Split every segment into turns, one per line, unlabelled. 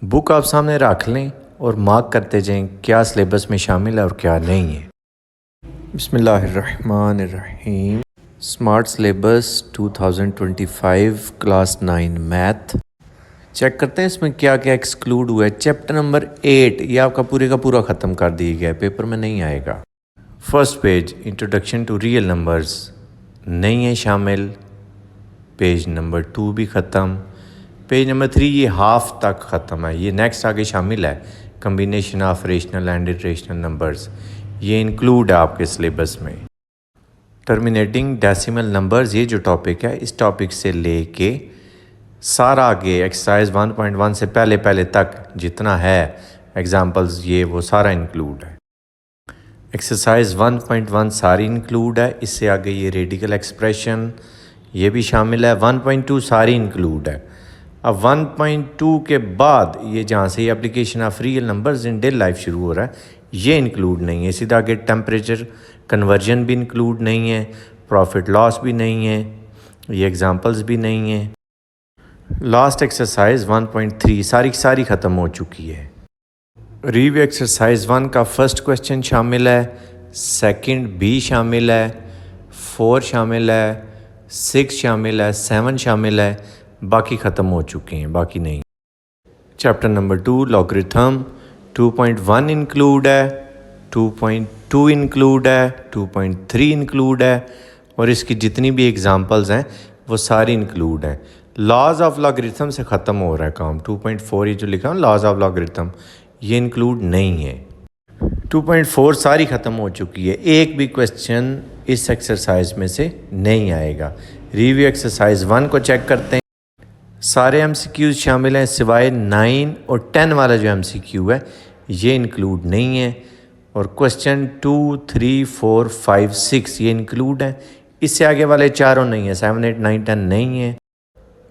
Book आप सामने रख लें और मार्क करते जाएं क्या सिलेबस में शामिल है और क्या नहीं है। बिस्मिल्लाहिर्रहमानिर्रहीम। Smart syllabus 2025 class 9 math. Check करते हैं इसमें क्या क्या एक्सक्लूड हुआ है। चैप्टर नंबर 8 ये आपका पूरे का पूरा ख़त्म कर दिया गया है, पेपर में नहीं आएगा। First page introduction to real numbers नहीं है शामिल। पेज नंबर 2 भी ख़त्म। पेज नंबर 3 ये हाफ तक ख़त्म है, ये नेक्स्ट आगे शामिल है। Combination of rational and irrational numbers ये इंक्लूड है आपके सिलेबस में। टर्मिनेटिंग डेसिमल नंबर्स ये जो टॉपिक है, इस टॉपिक से लेके सारा आगे एक्सरसाइज 1.1 से पहले पहले तक जितना है एग्जांपल्स ये वो सारा इंक्लूड है। एक्सरसाइज 1.1 सारी इंक्लूड है। इससे आगे ये रेडिकल एक्सप्रेशन ये भी शामिल है। 1.2 सारी इंक्लूड है। अब 1.2 के बाद ये जहाँ से ये application of real numbers in daily life शुरू हो रहा है ये इंक्लूड नहीं है। सीधा आगे टेम्परेचर कन्वर्जन भी इंक्लूड नहीं है, प्रॉफिट लॉस भी नहीं है, ये एग्जांपल्स भी नहीं है। लास्ट एक्सरसाइज 1.3 सारी ख़त्म हो चुकी है। रिव्यू एक्सरसाइज 1 का फर्स्ट क्वेश्चन शामिल है, सेकंड भी शामिल है, 4 शामिल है, 6 शामिल है, 7 शामिल है, बाकी ख़त्म हो चुके हैं, बाकी नहीं। चैप्टर नंबर 2 लॉगरिथम 2.1 इंक्लूड है, 2.2 इंक्लूड है, 2.3 इंक्लूड है और इसकी जितनी भी एग्जांपल्स हैं वो सारी इंक्लूड हैं। लॉज ऑफ लॉगरिथम से ख़त्म हो रहा है काम। 2.4 ये जो लिखा है लॉज ऑफ लॉगरिथम ये इंक्लूड नहीं है। 2.4 सारी ख़त्म हो चुकी है, एक भी क्वेश्चन इस एक्सरसाइज में से नहीं आएगा। रिव्यू एक्सरसाइज 1 को चेक करते हैं। सारे MCQs शामिल हैं सिवाय 9 और 10 वाला जो MCQ है ये इंक्लूड नहीं है और क्वेश्चन 2, 3, 4, 5, 6 ये इंक्लूड है। इससे आगे वाले चारों नहीं है, 7, 8, 9, 10 नहीं है।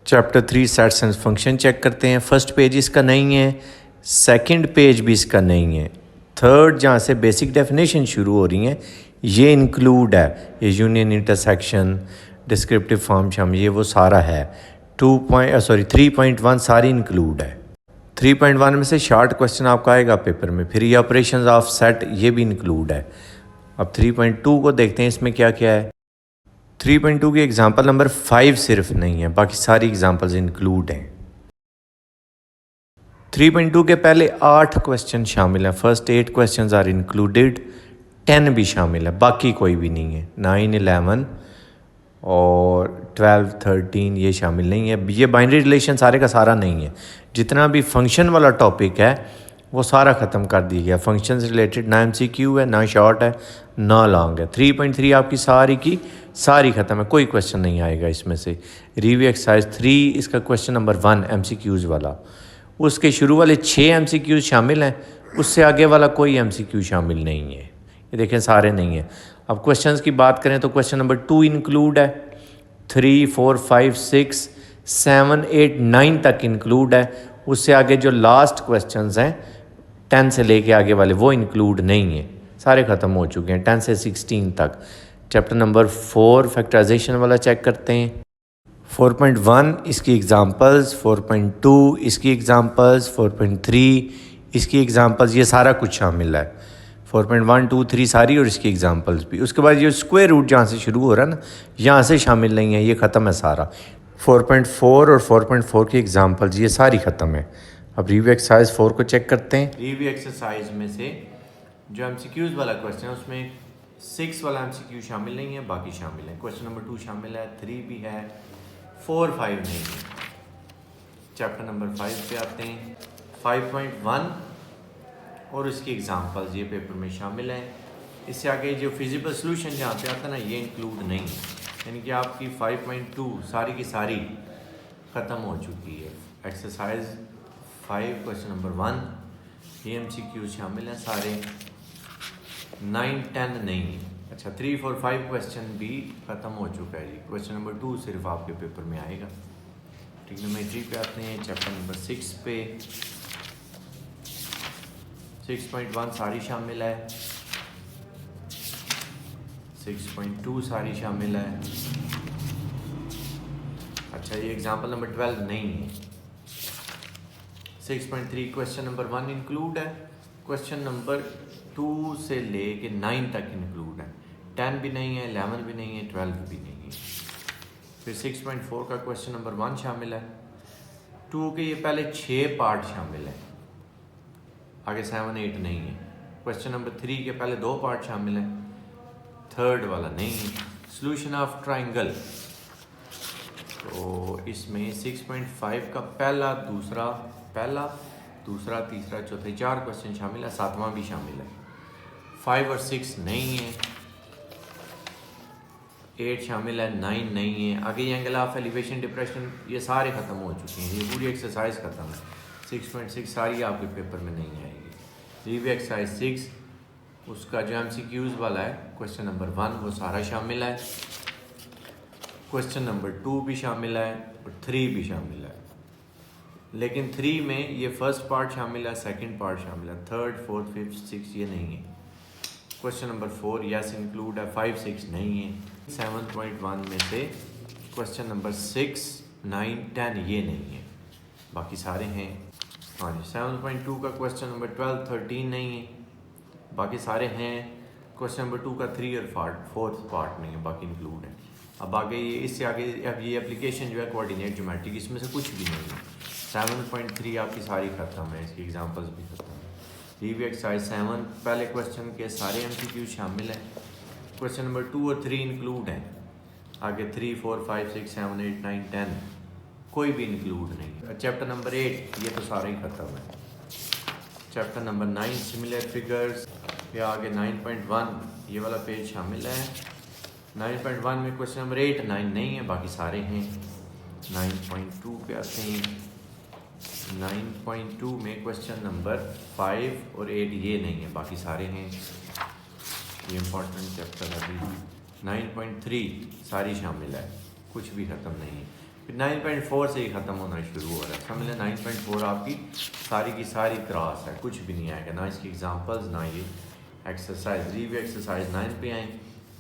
Chapter 3 sets and function check करते हैं। फर्स्ट पेज इसका नहीं है, सेकंड पेज भी इसका नहीं है, थर्ड जहाँ से बेसिक डेफिनेशन शुरू हो रही हैं ये इंक्लूड है। ये यूनियन, इंटरसेक्शन, डिस्क्रिप्टिव फॉर्म शामिल ये वो सारा है। 3.1 सारी इंक्लूड है। 3.1 में से शॉर्ट क्वेश्चन आपका आएगा पेपर में। फिर ये ऑपरेशंस ऑफ सेट ये भी इंक्लूड है। अब 3.2 को देखते हैं इसमें क्या क्या है। 3.2 की एग्जांपल नंबर 5 सिर्फ नहीं है, बाकी सारी एग्जांपल्स इंक्लूड हैं। 3.2 के पहले 8 क्वेश्चन शामिल हैं। फर्स्ट 8 क्वेश्चन आर इंक्लूडेड, 10 भी शामिल है, बाकी कोई भी नहीं है। 9, 11 और 12, 13 ये शामिल नहीं है। ये बाइनरी रिलेशन सारे का सारा नहीं है। जितना भी फंक्शन वाला टॉपिक है वो सारा ख़त्म कर दिया गया। फंक्शन से रिलेटेड ना MCQ है, ना शॉर्ट है, ना लॉन्ग है। 3.3 आपकी सारी की सारी ख़त्म है, कोई क्वेश्चन नहीं आएगा इसमें से। रिव्यू एक्सरसाइज 3 इसका क्वेश्चन नंबर 1 MCQs वाला, उसके शुरू वाले 6 MCQs शामिल हैं, उससे आगे वाला कोई MCQ शामिल नहीं है। ये देखें सारे नहीं है। अब क्वेश्चंस की बात करें तो क्वेश्चन नंबर 2 इंक्लूड है, 3, 4, 5, 6, 7, 8, 9 तक इंक्लूड है। उससे आगे जो लास्ट क्वेश्चंस हैं 10 से लेके आगे वाले वो इंक्लूड नहीं है, सारे ख़त्म हो चुके हैं 10 से 16 तक। चैप्टर नंबर 4 फैक्टराइजेशन वाला चेक करते हैं। 4.1 इसकी एग्ज़ाम्पल्स, 4.2 इसकी एग्ज़ाम्पल्स, 4.3 इसकी एग्ज़ाम्पल्स, ये सारा कुछ शामिल है। 4.1, 2, 3 सारी और इसकी एग्जांपल्स भी। उसके बाद ये स्क्वायर रूट जहाँ से शुरू हो रहा है ना यहाँ से शामिल नहीं है, ये ख़त्म है सारा। 4.4 और 4.4 की एग्जांपल्स ये सारी ख़त्म है। अब रिव्यू एक्सरसाइज 4 को चेक करते हैं। रिव्यू एक्सरसाइज में से जो MCQs वाला क्वेश्चन है उसमें 6 वाला MCQ शामिल नहीं है, बाकी शामिल है। क्वेश्चन नंबर 2 शामिल है, 3 भी है, 4, 5 नहीं है। चैप्टर नंबर 5 पे आते हैं। 5.1 और इसकी एग्जांपल्स ये पेपर में शामिल हैं। इससे आगे जो फिजिबल सोल्यूशन जहाँ पे आता है ना ये इंक्लूड नहीं है, यानी कि आपकी 5.2 सारी की सारी ख़त्म हो चुकी है। एक्सरसाइज 5 क्वेश्चन नंबर 1 ये MCQ शामिल हैं सारे। 9, 10 नहीं है। अच्छा 3, 4, 5 क्वेश्चन भी ख़त्म हो चुका है जी। क्वेश्चन नंबर 2 सिर्फ आपके पेपर में आएगा। ट्रिग्नोमेट्री पे आते हैं। चैप्टर नंबर 6 पे 6.1 सारी शामिल है, 6.2 सारी शामिल है। अच्छा ये एग्जांपल नंबर 12 नहीं है। 6.3 क्वेश्चन नंबर 1 इंक्लूड है, क्वेश्चन नंबर 2 से ले के 9 तक इंक्लूड है, 10 भी नहीं है, 11 भी नहीं है, 12 भी नहीं है। फिर 6.4 का क्वेश्चन नंबर 1 शामिल है, 2 के ये पहले 6 पार्ट शामिल है, आगे 7 8 नहीं है। क्वेश्चन नंबर 3 के पहले 2 पार्ट शामिल है, थर्ड वाला नहीं है। सोल्यूशन ऑफ ट्राइंगल, तो इसमें 6.5 का पहला दूसरा तीसरा चौथा 4 क्वेश्चन शामिल है, 7वां भी शामिल है। 5 और 6 नहीं है, 8 शामिल है, 9 नहीं है। आगे ये एंगल ऑफ एलिवेशन डिप्रेशन ये सारे ख़त्म हो चुके हैं, ये पूरी एक्सरसाइज ख़त्म है। 6.6 सारी आपके पेपर में नहीं आएगी। रिव्यू एक्सरसाइज 6 उसका जो MCQs वाला है क्वेश्चन नंबर 1 वो सारा शामिल है, क्वेश्चन नंबर 2 भी शामिल है और 3 भी शामिल है। लेकिन 3 में ये फर्स्ट पार्ट शामिल है, सेकंड पार्ट शामिल है, थर्ड फोर्थ फिफ्थ 6 ये नहीं है। क्वेश्चन नंबर 4 यस इंक्लूड है, 5 6 नहीं है। 7.1 में से क्वेश्चन नंबर 6 9 10 ये नहीं है, बाकी सारे हैं। हाँ जी, 7.2 का क्वेश्चन नंबर 12 13 नहीं है, बाकी सारे हैं। क्वेश्चन नंबर 2 का 3 और 4th पार्ट नहीं है, बाकी इंक्लूड है। अब आगे ये इससे आगे अब ये एप्लीकेशन जो है कोऑर्डिनेट ज्योमेट्री, इसमें से कुछ भी नहीं है। 7.3 आपकी सारी ख़त्म है, इसकी एग्जांपल्स भी ख़त्म है। रिव्यू एक्सरसाइज 7 पहले क्वेश्चन के सारे MCQ शामिल हैं, क्वेश्चन नंबर 2 और 3 इंक्लूड हैं, आगे 3 4 5 6 7 8 9 10 कोई भी इंक्लूड नहीं। चैप्टर नंबर 8 ये तो सारा ही ख़त्म है। चैप्टर नंबर 9 सिमिलर फिगर्स, या आगे 9.1 ये वाला पेज शामिल है। 9.1 में क्वेश्चन नंबर 8 9 नहीं है, बाकी सारे हैं। 9.2 पे आते हैं। 9.2 में क्वेश्चन नंबर 5 और 8 ये नहीं है, बाकी सारे हैं। ये इंपॉर्टेंट चैप्टर है अभी। 9.3 सारी शामिल है, कुछ भी ख़त्म नहीं है। फिर 9.4 से ही ख़त्म होना शुरू हो रहा है, समझ लें। 9.4 आपकी सारी की सारी क्रॉस है, कुछ भी नहीं आएगा, ना इसकी एग्जांपल्स ना ये एक्सरसाइज। रिव्यू एक्सरसाइज 9 पे आए,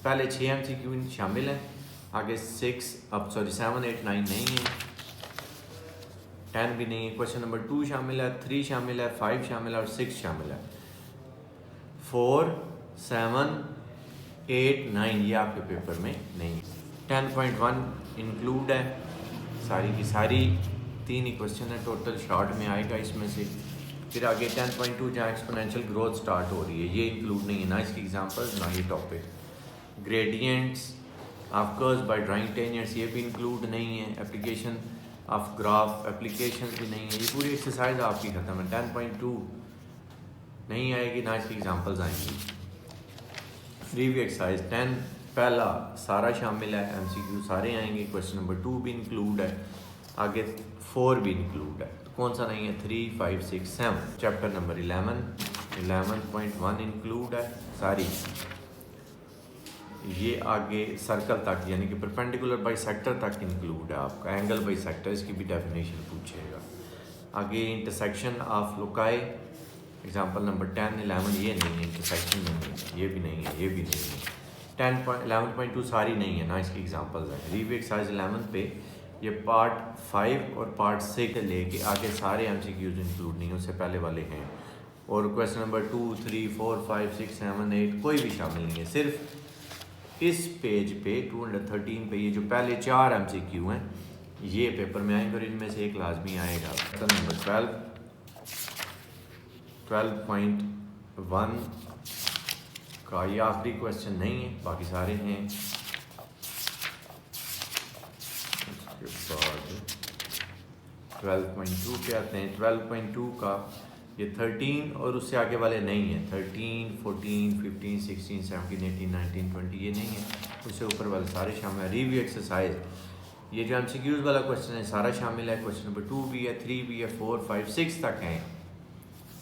पहले 6 MCQ शामिल हैं, आगे 7 8 9 नहीं है, 10 भी नहीं है। क्वेश्चन नंबर 2 शामिल है, 3 शामिल है, 5 शामिल है और 6 शामिल है। 4 7 8 9 ये आपके पेपर में नहीं है। 10.1 इंक्लूड है, सारी की सारी 3 ही क्वेश्चन है टोटल, शॉर्ट में आएगा इसमें से। फिर आगे 10.2 जहाँ एक्सपोनेंशियल ग्रोथ स्टार्ट हो रही है ये इंक्लूड नहीं है, ना इसकी एग्जांपल्स ना ये topic. Gradients of curves by drawing tangents ये भी इंक्लूड नहीं है। एप्लीकेशन ऑफ ग्राफ एप्लीकेशन भी नहीं है। ये पूरी एक्सरसाइज आपकी ख़त्म है। 10.2 नहीं आएगी, ना इसकी एग्जांपल्स आएंगी। रिव्यू एक्सरसाइज 10 पहला सारा शामिल है, MCQ सारे आएंगे। क्वेश्चन नंबर 2 भी इंक्लूड है, आगे 4 भी इंक्लूड है। तो कौन सा नहीं है? 3 5 6 7। चैप्टर नंबर 11.1 इंक्लूड है सारी। ये आगे सर्कल तक यानी कि परपेंडिकुलर बाइसेक्टर तक इंक्लूड है आपका। एंगल बाइसेक्टर इसकी भी डेफिनेशन पूछेगा। आगे intersection of loci example number 10 11 ये नहीं है, इंटरसेक्शन नहीं है, ये भी नहीं है, ये भी नहीं है। 11.2 सारी नहीं है, ना इसकी एग्जांपल्स हैं। रिव्यू एक्सरसाइज 11 पे ये पार्ट 5 और पार्ट 6 लेके आगे सारे MCQs इंक्लूड नहीं, उससे पहले वाले हैं। और क्वेश्चन नंबर 2 3 4 5 6 7 8 कोई भी शामिल नहीं है। सिर्फ इस पेज पे 213 पे ये जो पहले 4 MCQ हैं ये पेपर में आएंगे और इनमें से एक लाजमी आएगा। क्वेश्चन नंबर 12.1 का ये आखिरी क्वेश्चन नहीं है, बाकी सारे हैं। उसके बाद 12.2 पे आते हैं। 12.2 का ये 13 और उससे आगे वाले नहीं है। 13 14 15 16 17 18 19 20 ये नहीं है, उससे ऊपर वाले सारे शामिल है। रिव्यू एक्सरसाइज ये जो MCQs वाला क्वेश्चन है सारा शामिल है। क्वेश्चन नंबर 2 भी है, 3 भी है, 4 5 6 तक हैं।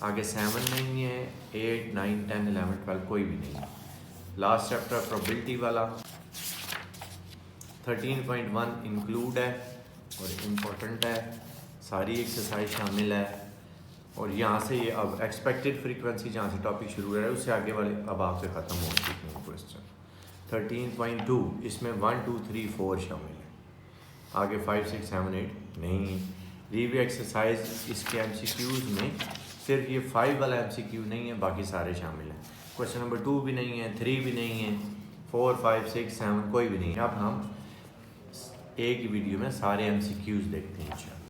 आगे 7 नहीं है, 8 9 10 11 12 कोई भी नहीं है। लास्ट चैप्टर प्रोबेबिलिटी वाला 13.1 इंक्लूड है और इम्पोर्टेंट है, सारी एक्सरसाइज शामिल है। और यहाँ से ये अब एक्सपेक्टेड फ्रीक्वेंसी जहाँ से टॉपिक शुरू हो रहा है उससे आगे वाले अब आपसे ख़त्म हो चुके हैं क्वेश्चन। 13.2 इसमें 1 2 3 4 शामिल है, आगे 5 6 7 8 नहीं है। रिव्यू एक्सरसाइज इसके MCQs में सिर्फ ये 5 वाला MCQ नहीं है, बाकी सारे शामिल हैं। क्वेश्चन नंबर 2 भी नहीं है, 3 भी नहीं है, 4, 5, 6, 7 कोई भी नहीं है। अब हम एक ही वीडियो में सारे MCQs देखते हैं।